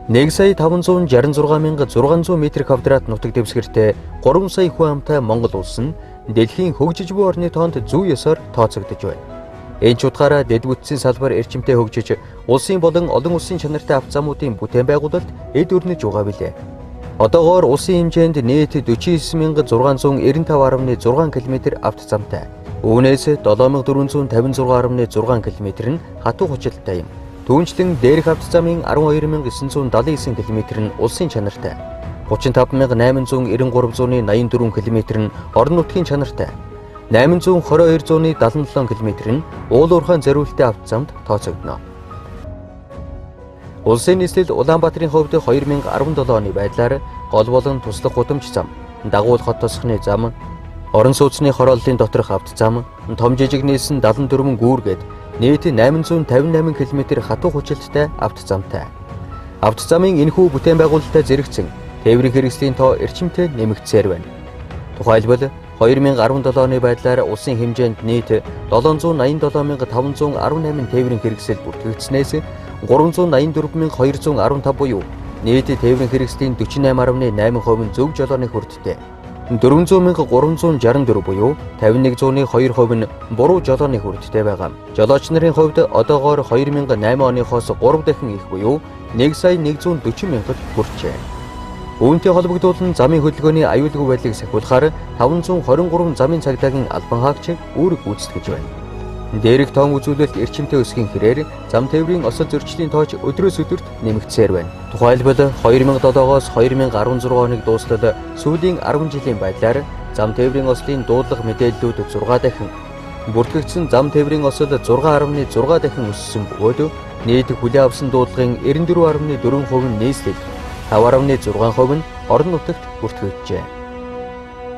1,566,600 м2 нутаг дэвсгэртэй 3 сая хүн амтай Монгол улс нь дэлхийн хөгжиж буй орны тоонд зүү ёсоор тооцогдож байна. Энэ ч утгаараа дэд бүтцийн салбар эрчимтэй хөгжиж, улсын болон олон улсын чанартай авто замуудын бүтээн байгуулалт эд өрнөж байгаа билээ. Одоогоор улсын хэмжээнд нийт 49,695.6 км авто замтай. Үүнээс 7,456.6 км нь хатуу хүчилттэй юм. Түүнчлэн дээрх авто замын 12,979 км нь улсын чанартай. 35,893.84 км нь орон нутгийн чанартай. 822.77 км нь уул уурхайн зориулттай авто замд тооцогдно. Улсын нийслэл Улаанбаатарын хувьд 2017 оны байдлаар гол болон туслах гудамж зам, дагуул хот тосхны зам, орон сууцны хорооллын доторх авто зам, том жижиг нийлсэн 74 гүүргээд нийт 858 км хатуу хүчилттэй авто замтай. Авто замын энэхүү бүтээн байгуулалттай зэрэгцэн тээврийн хэрэгслийн тоо эрчимтэй нэмэгдсээр байна. Тухайлбал 2017 оны байдлаар улсын хэмжээнд нийт 787,518 тээврийн хэрэгсэл бүртгэгдснээс 384,215 буюу нийт тээврийн хэрэгслийн 48.8% нь зөв жолооны хүрттэй. 400,364 буюу 51.2% нь буруу жолооны хүрттэй байгаа. Жолооч нарын хувьд одоогоор 2008 оныхоос 3 дахин их буюу 1,140,000-д хүрчээ. Үүнтэй холбогдуулан замын хөдөлгөөний аюулгүй байдлыг сахиулахаар 523 замын цагдаагийн албан хаагчийг үүрэг гүйцэтгэж байна. Дээрх тоон үзүүлэлт эрчимтэй өсгийн хэрээр зам тээврийн осол зөрчлийн тооч өдрөөс өдөрт нэмэгдсээр байна. Тухайлбал 2007-оос 2016 оныг дуустал сүүлийн 10 жилийн байдлаар зам тээврийн ослын дуудлага мэдээллүүд 6 дахин, бүртгэгдсэн зам тээврийн осол 6.6 дахин өссөн бөгөөд нийт хүлээн авсан дуудлагын 94.4% нь нийслэл, 5.6% нь орон нутагт бүртгэгджээ.